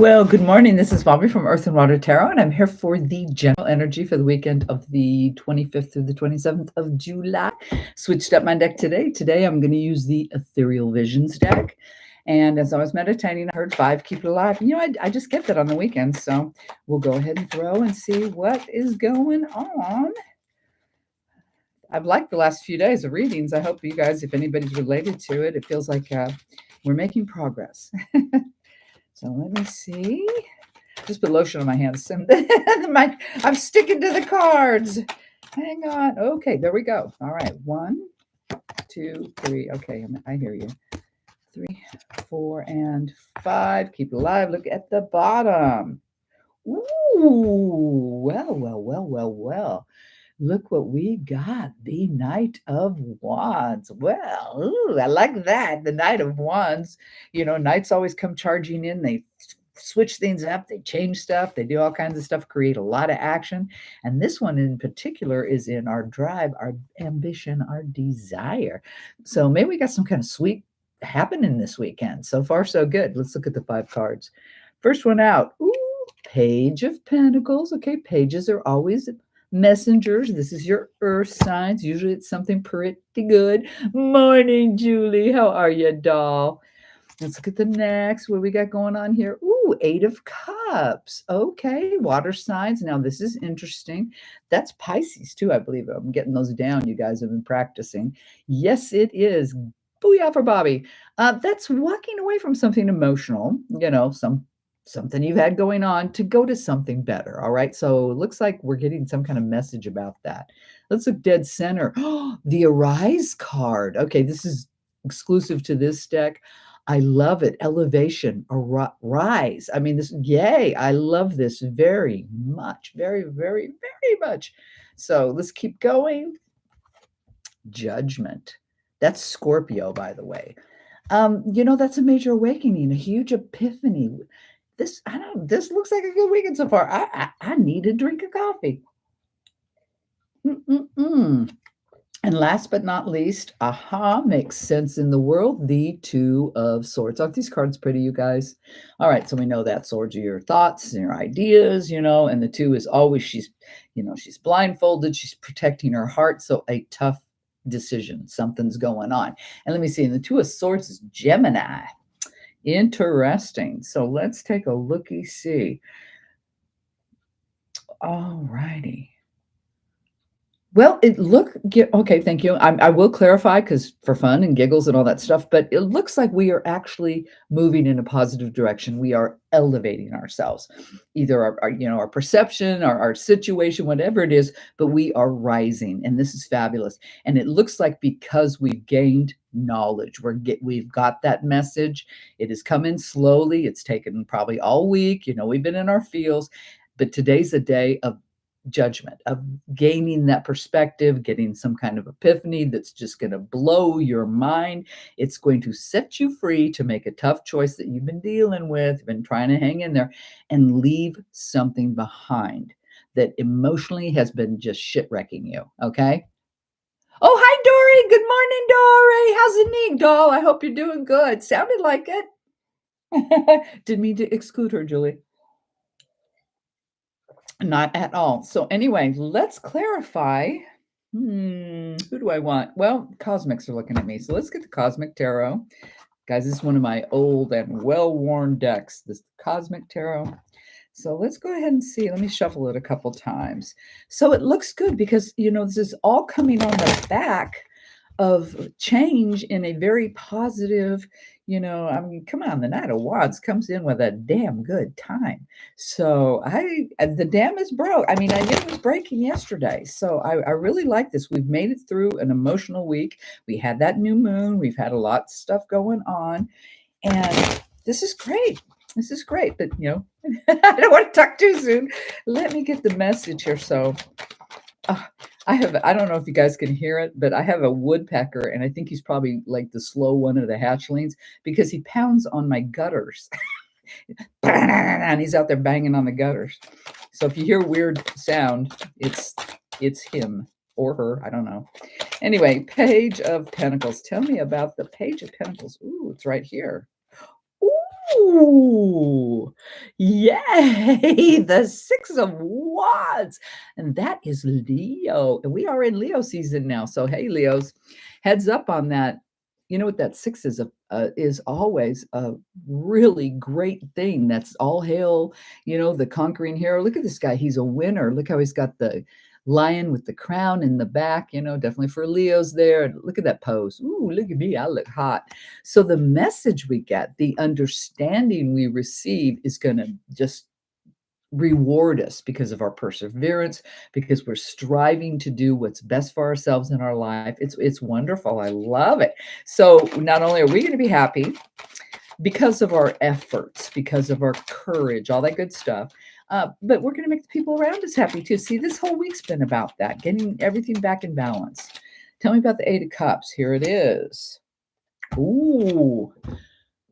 Well, good morning. This is Bobby from Earth and Water Tarot, and I'm here for the general energy for the weekend of the 25th through the 27th of July. Switched up my deck today. Today I'm going to use the Ethereal Visions deck. And as I was meditating, I heard 5, keep it alive. I just get that on the weekends. So we'll go ahead and throw and see what is going on. I've liked the last few days of readings. I hope you guys, if anybody's related to it, it feels like we're making progress. So let me see. Just put lotion on my hands. I'm sticking to the cards. Hang on. Okay, there we go. All right. 1, 2, 3. Okay, I hear you. 3, 4, and 5. Keep it alive. Look at the bottom. Ooh, well. Look what we got. The Knight of Wands. Well, ooh, I like that. The Knight of Wands. Knights always come charging in. They switch things up. They change stuff. They do all kinds of stuff, create a lot of action. And this one in particular is in our drive, our ambition, our desire. So maybe we got some kind of sweet happening this weekend. So far, so good. Let's look at the 5 cards. First one out. Ooh, Page of Pentacles. Okay, pages are always messengers. This is your earth signs. Usually it's something pretty good. Morning, Julie. How are you, doll? Let's look at the next. What we got going on here? Ooh, 8 of Cups. Okay, water signs. Now, this is interesting. That's Pisces, too, I believe. I'm getting those down. You guys have been practicing. Yes, it is. Booyah for Bobby. That's walking away from something emotional, something you've had going on to go to something better. All right. So it looks like we're getting some kind of message about that. Let's look dead center. The Arise card. Okay, this is exclusive to this deck. I love it. Elevation, rise. I mean, yay. I love this very much. Very, very, very much. So let's keep going. Judgment. That's Scorpio, by the way. That's a major awakening, a huge epiphany. This looks like a good weekend so far. I need a drink of coffee. And last but not least, makes sense in the world. The 2 of Swords. Aren't these cards pretty, you guys? All right, so we know that swords are your thoughts and your ideas, and the 2 is always she's blindfolded, she's protecting her heart. So a tough decision, something's going on. And let me see, and the 2 of Swords is Gemini. Interesting. So let's take a looky-see. All righty. Well, okay, thank you. I will clarify because for fun and giggles and all that stuff, but it looks like we are actually moving in a positive direction. We are elevating ourselves, either our perception, our situation, whatever it is, but we are rising, and this is fabulous. And it looks like because we've gained knowledge, we've got that message. It has come in slowly. It's taken probably all week. We've been in our fields, but today's a day of judgment, of gaining that perspective, getting some kind of epiphany that's just going to blow your mind. It's going to set you free to make a tough choice that you've been dealing with, been trying to hang in there, and leave something behind that emotionally has been just shit-wrecking you, okay? Oh, hi, Dory. Good morning, Dory. How's the knee, doll? I hope you're doing good. Sounded like it. Didn't mean to exclude her, Julie. Not at all. So anyway, let's clarify. Who do I want? Well, cosmics are looking at me. So let's get the Cosmic Tarot. Guys, this is one of my old and well-worn decks, this Cosmic Tarot. So let's go ahead and see. Let me shuffle it a couple times. So it looks good because, this is all coming on the back of change in a very positive, come on, the Knight of Wands comes in with a damn good time. So the dam is broke. I mean, I knew it was breaking yesterday. So I really like this. We've made it through an emotional week. We had that new moon. We've had a lot of stuff going on. And this is great. This is great. But, I don't want to talk too soon. Let me get the message here. So I don't know if you guys can hear it, but I have a woodpecker, and I think he's probably like the slow one of the hatchlings because he pounds on my gutters. And he's out there banging on the gutters. So if you hear weird sound, it's him or her. I don't know. Anyway, Page of Pentacles. Tell me about the Page of Pentacles. Ooh, it's right here. Ooh, Yay! The Six of Wands. And that is Leo. And we are in Leo season now. So, hey, Leos, heads up on that. You know what that six is always a really great thing. That's all hail, the conquering hero. Look at this guy. He's a winner. Look how he's got the lion with the crown in the back, definitely for Leos there. Look at that pose. Ooh, look at me. I look hot. So the message we get, the understanding we receive is going to just reward us because of our perseverance, because we're striving to do what's best for ourselves in our life. It's wonderful. I love it. So not only are we going to be happy because of our efforts, because of our courage, all that good stuff, but we're going to make the people around us happy too. See, this whole week's been about that, getting everything back in balance. Tell me about the Eight of Cups. Here it is. Ooh,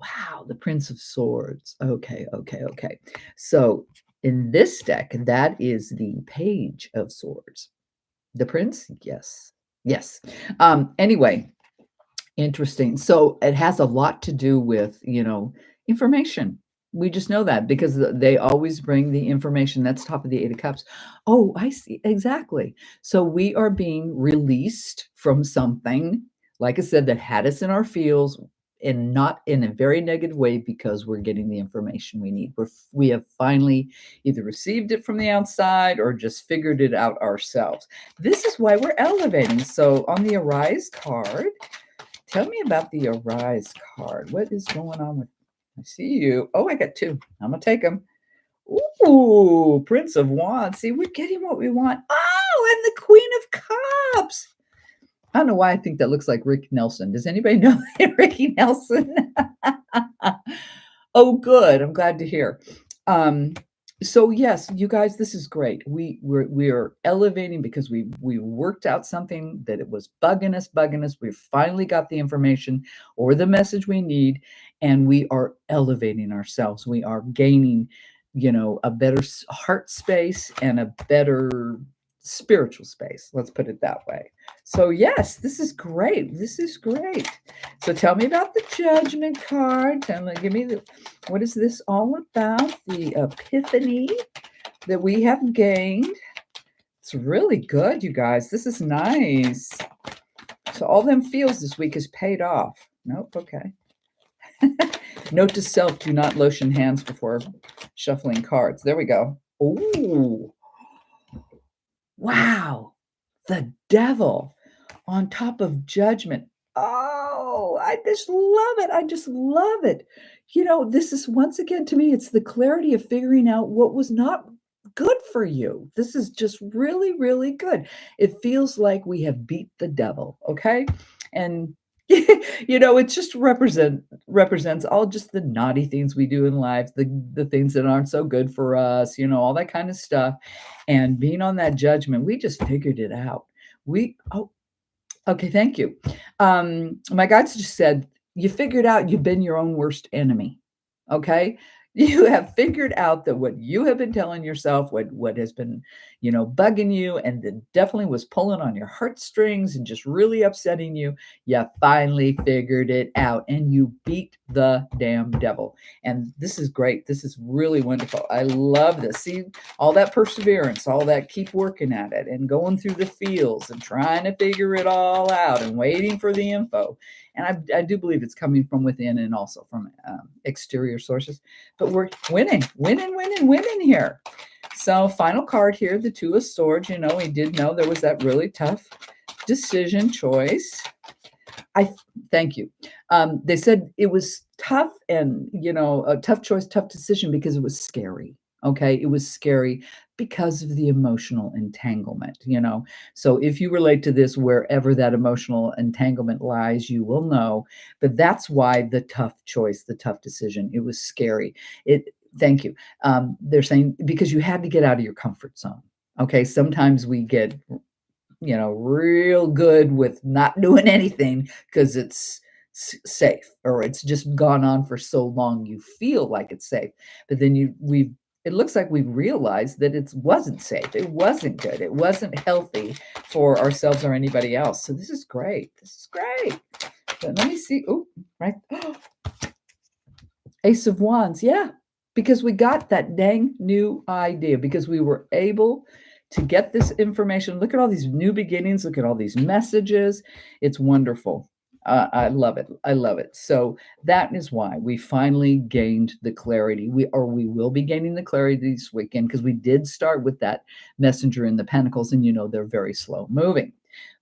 wow, the Prince of Swords. Okay, okay, okay. So in this deck, that is the Page of Swords. The Prince? Yes. Yes. Anyway, interesting. So it has a lot to do with, information. We just know that because they always bring the information. That's top of the Eight of Cups. Oh, I see. Exactly. So we are being released from something, like I said, that had us in our feels and not in a very negative way because we're getting the information we need. We have finally either received it from the outside or just figured it out ourselves. This is why we're elevating. So on the Arise card, tell me about the Arise card. What is going on with? I see you. Oh, I got two. I'm gonna take them. Ooh, Prince of Wands. See, we're getting what we want. Oh, and the Queen of Cups. I don't know why I think that looks like Rick Nelson. Does anybody know Ricky Nelson? Oh, good. I'm glad to hear. So yes, you guys, this is great. We are elevating because we worked out something that it was bugging us. We've finally got the information or the message we need, and we are elevating ourselves. We are gaining, a better heart space and a better spiritual space. Let's put it that way. So yes, this is great. This is great. So tell me about the Judgment card. Give me what is this all about? The epiphany that we have gained. It's really good, you guys. This is nice. So all them feels this week is paid off. Nope. Okay. Note to self: do not lotion hands before shuffling cards. There we go. Ooh. Wow. The Devil on top of Judgment. Oh, I just love it. I just love it. This is once again to me, it's the clarity of figuring out what was not good for you. This is just really, really good. It feels like we have beat the devil. Okay. And it just represents all just the naughty things we do in life, the things that aren't so good for us, all that kind of stuff. And being on that Judgment, we just figured it out. Okay, thank you. My guides just said, you figured out you've been your own worst enemy. Okay. You have figured out that what you have been telling yourself, what has been, bugging you and that definitely was pulling on your heartstrings and just really upsetting you. You finally figured it out and you beat the damn devil. And this is great. This is really wonderful. I love this. See, all that perseverance, all that keep working at it and going through the fields and trying to figure it all out and waiting for the info. And I do believe it's coming from within and also from exterior sources. But we're winning here. So final card here, the Two of Swords. We did know there was that really tough decision choice. I thank you. They said it was tough and, a tough choice, tough decision because it was scary. Okay. It was scary because of the emotional entanglement, So if you relate to this, wherever that emotional entanglement lies, you will know. But that's why the tough choice, the tough decision, it was scary. Thank you. They're saying because you had to get out of your comfort zone. Okay. Sometimes we get real good with not doing anything because it's safe or it's just gone on for so long you feel like it's safe. But then it looks like we've realized that it wasn't safe. It wasn't good. It wasn't healthy for ourselves or anybody else. So this is great. This is great. But let me see. Oh, right. Ace of Wands. Yeah. because we got that dang new idea, because we were able to get this information. Look at all these new beginnings. Look at all these messages. It's wonderful. I love it. I love it. So that is why we finally gained the clarity. We will be gaining the clarity this weekend, because we did start with that messenger in the pentacles, and they're very slow moving.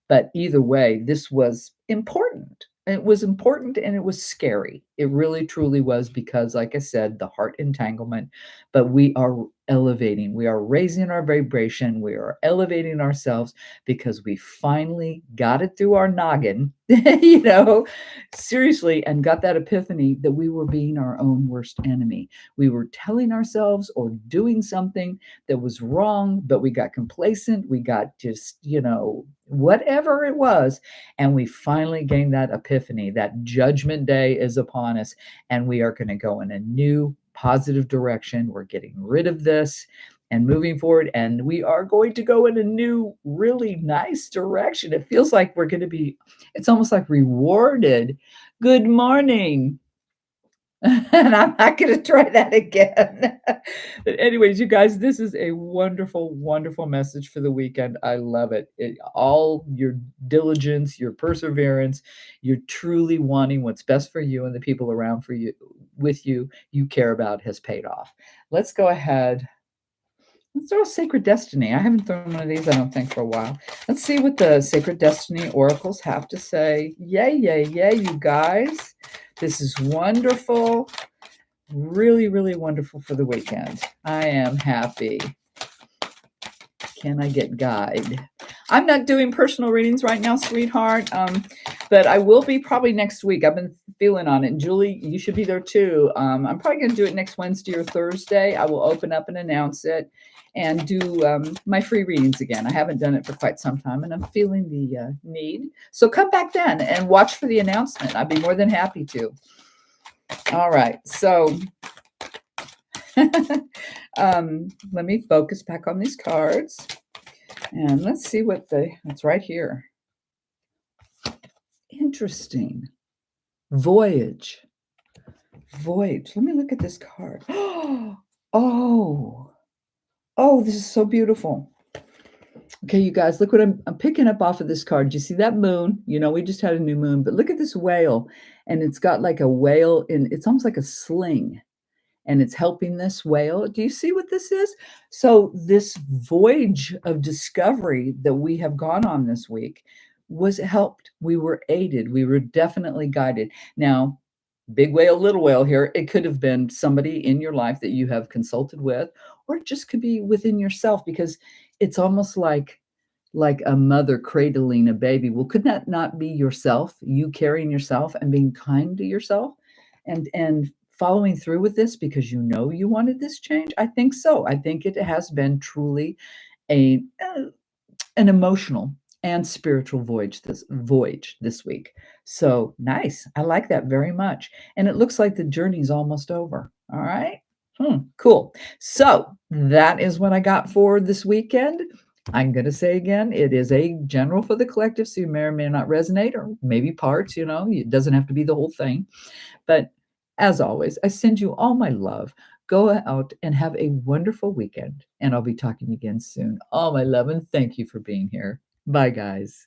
But either way, this was important. It was important and it was scary. It really truly was, because, like I said, the heart entanglement, but we are elevating, we are raising our vibration, we are elevating ourselves, because we finally got it through our noggin, seriously, and got that epiphany that we were being our own worst enemy. We were telling ourselves or doing something that was wrong, but we got complacent. We got just, whatever it was. And we finally gained that epiphany. That judgment day is upon us, and we are going to go in a new positive direction. We're getting rid of this and moving forward, and we are going to go in a new, really nice direction. It feels like we're going to be, it's almost like rewarded. Good morning. And I'm not going to try that again. But anyways, you guys, this is a wonderful, wonderful message for the weekend. I love it. All your diligence, your perseverance, you're truly wanting what's best for you and the people around for you, with you, you care about, has paid off. Let's go ahead. Let's throw a Sacred Destiny. I haven't thrown one of these, I don't think, for a while. Let's see what the Sacred Destiny oracles have to say. Yay, yay, yay, you guys. This is wonderful. Really, really wonderful for the weekend. I am happy. Can I get guide? I'm not doing personal readings right now, sweetheart, but I will be probably next week. I've been feeling on it. Julie, you should be there too. I'm probably going to do it next Wednesday or Thursday. I will open up and announce it and do my free readings again. I haven't done it for quite some time, and I'm feeling the need. So come back then and watch for the announcement. I'd be more than happy to. All right, so let me focus back on these cards, and let's see what it's right here. Interesting. Voyage. Voyage. Let me look at this card. Oh, this is so beautiful. Okay, you guys, look what I'm picking up off of this card. Do you see that moon? We just had a new moon, but look at this whale, and it's got like a whale, and it's almost like a sling, and it's helping this whale. Do you see what this is? So this voyage of discovery that we have gone on this week was helped. We were aided. We were definitely guided. Now, big whale, little whale here, it could have been somebody in your life that you have consulted with, or it just could be within yourself, because it's almost like a mother cradling a baby. Well, could that not be yourself, you carrying yourself and being kind to yourself and following through with this because you wanted this change? I think so. I think it has been truly a an emotional and spiritual voyage this week. So nice. I like that very much. And it looks like the journey's almost over. All right. Cool. So that is what I got for this weekend. I'm going to say again, it is a general for the collective, so you may or may not resonate, or maybe parts, it doesn't have to be the whole thing. But as always, I send you all my love. Go out and have a wonderful weekend, and I'll be talking again soon. All my love, and thank you for being here. Bye, guys.